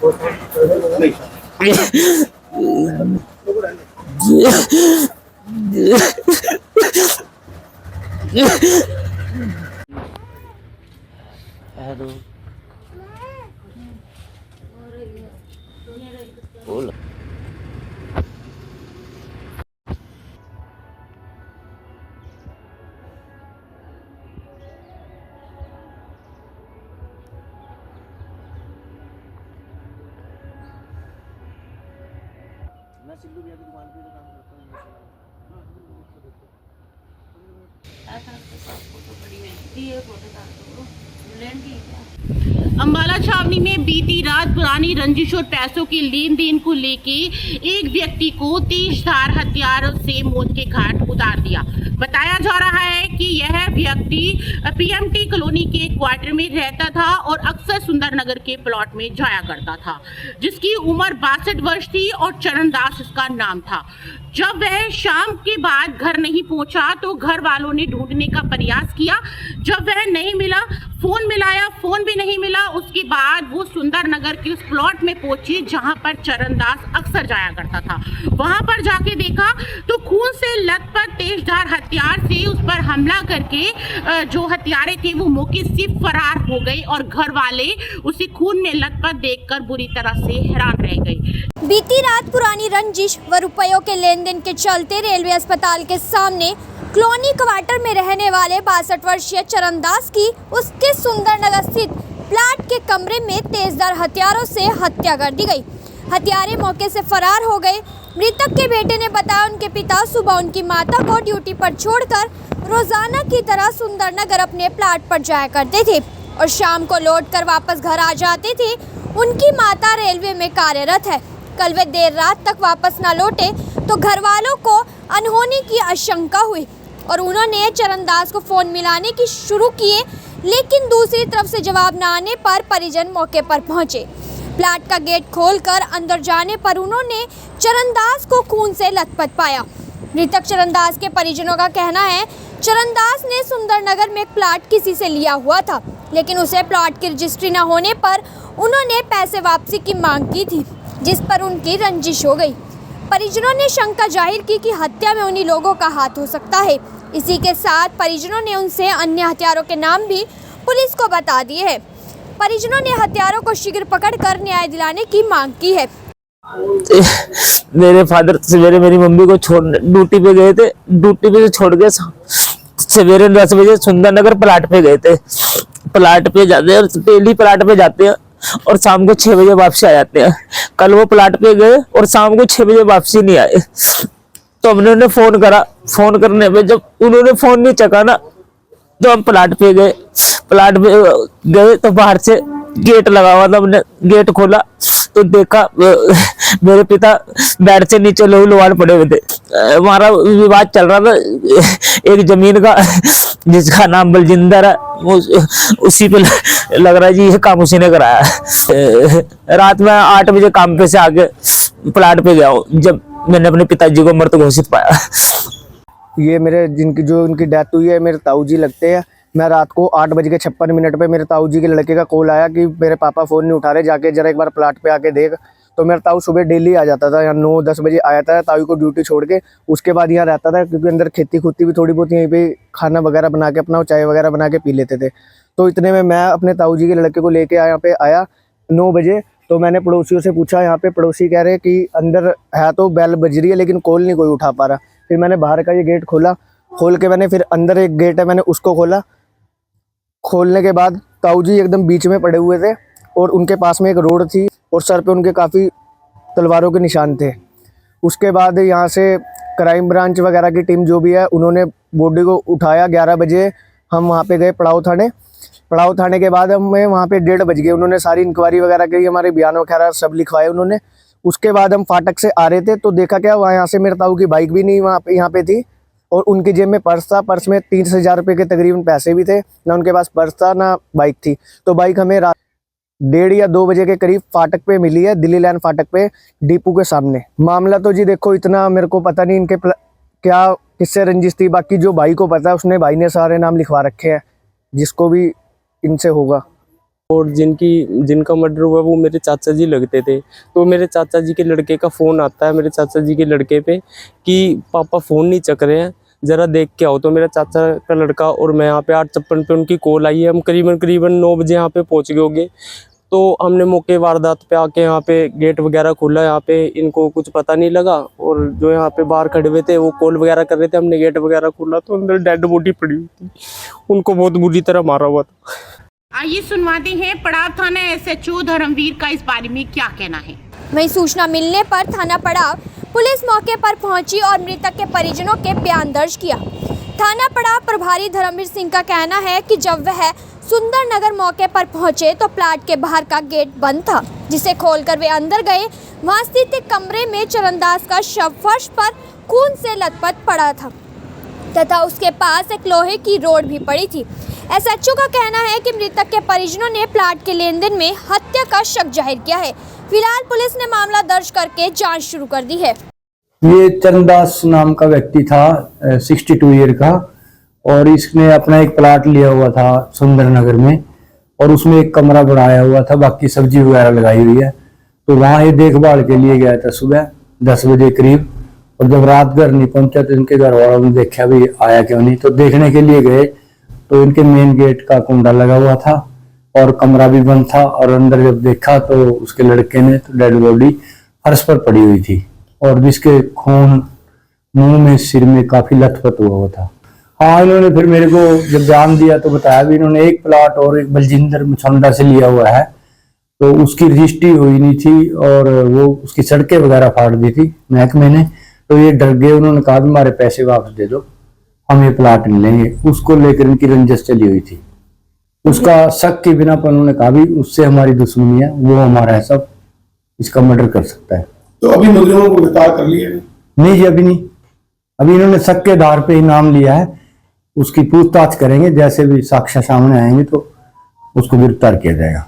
Hello बोल। मैं सिल्लू भैया की दुकान पे काम करता हूँ। अंबाला छावनी में बीती रात पुरानी रंजिश और पैसों की लेन देन को लेके एक व्यक्ति को तेजधार हथियारों से मौत के घाट उतार दिया। बताया जा रहा है कि यह व्यक्ति पीएमटी कॉलोनी के क्वार्टर में रहता था और अक्सर सुंदरनगर के प्लॉट में जाया करता था, जिसकी उम्र 62 वर्ष थी और चरणदास इसका नाम था। जब वह शाम के बाद घर नहीं पहुंचा तो घर वालों ने ढूंढने का प्रयास किया। जब वह नहीं मिला, फोन मिलाया, फोन भी नहीं मिला। उसके बाद वो सुंदरनगर के उस प्लॉट में पहुंची जहां पर चरणदास अक्सर जाया करता था। वहां पर जाके देखा तो खून से लथपथ तेजधार हथियार से उस पर हमला करके जो हथियारे थे वो मौके से फरार हो गए और घर वाले उसे खून में लथपथ देखकर बुरी तरह से हैरान रह गए। बीती रात पुरानी रंजिश व रुपयों के लेन देन के चलते रेलवे अस्पताल के सामने कॉलोनी क्वार्टर में रहने वाले 62 वर्षीय चरणदास की उसके सुंदरनगर स्थित प्लाट के कमरे में तेजधार हथियारों से हत्या कर दी गई। हत्यारे मौके से फरार हो गए। मृतक के बेटे ने बताया उनके पिता सुबह उनकी माता को ड्यूटी पर छोड़कर रोजाना की तरह सुंदरनगर अपने प्लाट पर जाया करते थे और शाम को लौट कर वापस घर आ जाते थे। उनकी माता रेलवे में कार्यरत है। कल वे देर रात तक वापस न लौटे तो घर वालों को अनहोनी की आशंका हुई और उन्होंने चरणदास को फोन मिलाने की शुरू किए, लेकिन दूसरी तरफ से जवाब न आने पर परिजन मौके पर पहुंचे। प्लाट का गेट खोलकर अंदर जाने पर उन्होंने चरणदास को खून से लथपथ पाया। मृतक चरणदास के परिजनों का कहना है चरणदास ने सुंदरनगर में एक प्लाट किसी से लिया हुआ था, लेकिन उसे प्लाट की रजिस्ट्री न होने पर उन्होंने पैसे वापसी की मांग की थी, जिस पर उनकी रंजिश हो गई। परिजनों ने शंका जाहिर की कि हत्या में उन्हीं लोगों का हाथ हो सकता है। इसी के साथ परिजनों ने उनसे अन्य हथियारों के नाम भी पुलिस को बता दिए हैं। परिजनों ने हत्यारों को शीघ्र पकड़कर न्याय दिलाने की मांग की है। मेरे फादर सवेरे मेरी मम्मी को छोड़ ड्यूटी पे गए थे। ड्यूटी पे से छोड़ के सवेरे 10 बजे सुंदरनगर प्लाट पे गए थे। प्लाट पे जाते हैं और डेली प्लाट पे जाते हैं और शाम को 6 बजे वापसी आ जाते हैं। कल वो प्लाट पे गए और शाम को 6 बजे वापसी नहीं आए तो हमने उन्हें फोन करा। फोन करने पे जब उन्होंने फोन नहीं चका ना तो हम प्लाट पे गए। प्लाट पे गए तो बाहर से गेट लगा हुआ था। हमने गेट खोला तो देखा मेरे पिता बेड से नीचे लोही लोहार पड़े हुए थे। हमारा विवाद चल रहा था एक जमीन का जिसका नाम बलजिंदर है, उसी पे लग रहा है जी ये काम उसी ने कराया है। रात में 8 बजे काम पे से आके प्लाट पे गया हूँ जब मैंने अपने पिताजी को मृत घोषित पाया। ये मेरे जो उनकी डेथ हुई है मेरे ताऊ जी लगते हैं। मैं रात को 8:56 पे मेरे ताऊ जी के लड़के का कॉल आया कि मेरे पापा फ़ोन नहीं उठा रहे, जाके जरा एक बार प्लाट पे आके देख। तो मेरा ताऊ सुबह डेली आ जाता था, यहाँ 9-10 बजे आया था ताऊ को ड्यूटी छोड़ के। उसके बाद यहाँ रहता था क्योंकि अंदर खेती खुती भी थोड़ी बहुत यहीं पे खाना वगैरह बना के अपना चाय वगैरह बना के पी लेते थे। तो इतने में मैं अपने ताऊ जी के लड़के को लेके यहाँ पे आया 9 बजे। तो मैंने पड़ोसियों से पूछा, यहाँ पे पड़ोसी कह रहे कि अंदर है तो बेल बज रही है लेकिन कॉल नहीं कोई उठा पा रहा। फिर मैंने बाहर का ये गेट खोला, खोल के मैंने फिर अंदर एक गेट है मैंने उसको खोला। खोलने के बाद ताऊ जी एकदम बीच में पड़े हुए थे और उनके पास में एक रोड थी और सर पे उनके काफ़ी तलवारों के निशान थे। उसके बाद यहाँ से क्राइम ब्रांच वगैरह की टीम जो भी है उन्होंने बॉडी को उठाया। 11 बजे हम वहाँ पे गए पड़ाव थाने। पड़ाव थाने के बाद हमें वहाँ पे 1:30 बज गए। उन्होंने सारी इंक्वायरी वगैरह की, हमारे बयान वगैरह सब लिखवाए उन्होंने। उसके बाद हम फाटक से आ रहे थे तो देखा क्या वहाँ यहाँ से मेरे ताऊ की बाइक भी नहीं वहाँ पे यहाँ पे थी और उनकी जेब में पर्स था। पर्स में 30,000 रुपये के तकरीबन पैसे भी थे। ना उनके पास पर्स था ना बाइक थी। तो बाइक हमें रात 1:30 या 2 बजे के करीब फाटक पे मिली है, दिल्ली लाइन फाटक पे डिपो के सामने। मामला तो जी देखो इतना मेरे को पता नहीं इनके क्या किससे रंजिश थी। बाकी जो भाई को पता है उसने भाई ने सारे नाम लिखवा रखे हैं जिसको भी इनसे होगा। और जिनका मर्डर हुआ वो मेरे चाचा जी लगते थे। तो मेरे चाचा जी के लड़के का फ़ोन आता है मेरे चाचा जी के लड़के पे कि पापा फ़ोन नहीं चक रहे हैं, ज़रा देख के आओ। तो मेरा चाचा का लड़का और मैं यहाँ पे 8:56 पे उनकी कॉल आई है। हम करीबन 9 बजे यहाँ पे पहुँच गए होंगे। तो हमने मौके वारदात पे आके यहाँ पे गेट वगैरह खोला, यहाँ पे इनको कुछ पता नहीं लगा और जो यहाँ पे बाहर खड़े हुए थे वो कॉल वगैरह कर रहे थे। हमने गेट वगैरह खोला तो अंदर डेड बॉडी पड़ी हुई थी, उनको बहुत बुरी तरह मारा हुआ था। आइए सुनवाते हैं पड़ाव थाना SHO धर्मवीर का इस बारे में क्या कहना है। वहीं सूचना मिलने पर थाना पड़ाव पुलिस मौके पर पहुंची और मृतक के परिजनों के बयान दर्ज किया। थाना पड़ाव प्रभारी धर्मवीर सिंह का कहना है कि जब वह सुंदर नगर मौके पर पहुंचे तो प्लाट के बाहर का गेट बंद था, जिसे खोलकर वे अंदर गए। वहां स्थित एक कमरे में चरणदास का शव फर्श पर खून से लथपथ पड़ा था तथा उसके पास एक लोहे की रोड भी पड़ी थी। SHO का कहना है कि मृतक के परिजनों ने प्लाट के लेन देन में हत्या का शक जाहिर किया है। फिलहाल पुलिस ने मामला दर्ज करके जांच शुरू कर दी है। ये चरणदास नाम का व्यक्ति था 62 ईयर का, और इसने अपना एक प्लाट लिया हुआ था सुंदर नगर में और उसमें एक कमरा बनाया हुआ था, बाकी सब्जी वगैरह लगाई हुई है। तो वहाँ ये देखभाल के लिए गया था सुबह 10 बजे करीब, और जब रात घर नहीं पहुंचा तो इनके घर वालों ने देखा भी आया क्यों नहीं, तो देखने के लिए गए तो इनके मेन गेट का कुंडा लगा हुआ था और कमरा भी बंद था। और अंदर जब देखा तो उसके लड़के ने तो डेड बॉडी फर्श पर पड़ी हुई थी और जिसके खून मुंह में सिर में काफी लथपथ हुआ था। हाँ, इन्होंने फिर मेरे को जब बयान दिया तो बताया भी इन्होंने एक प्लाट और एक बलजिंदर मछौंडा से लिया हुआ है, तो उसकी रजिस्ट्री हुई नहीं थी और वो उसकी सड़कें वगैरह फाड़ दी थी महकमे ने। तो ये डर गए, उन्होंने कहा भी हमारे पैसे वापस दे दो, हम ये प्लाट नहीं लेंगे। उसको लेकर इनकी रंजिश चली हुई थी। उसका शक के बिना पर उन्होंने कहा भी उससे हमारी दुश्मनी है, वो हमारा है, सब इसका मर्डर कर सकता है। तो अभी मुजरिमों को गिरफ्तार कर लिया? नहीं जी, अभी नहीं। अभी इन्होंने शक के आधार पे ही नाम लिया है, उसकी पूछताछ करेंगे, जैसे भी साक्ष्य सामने आएंगे तो उसको गिरफ्तार किया जाएगा।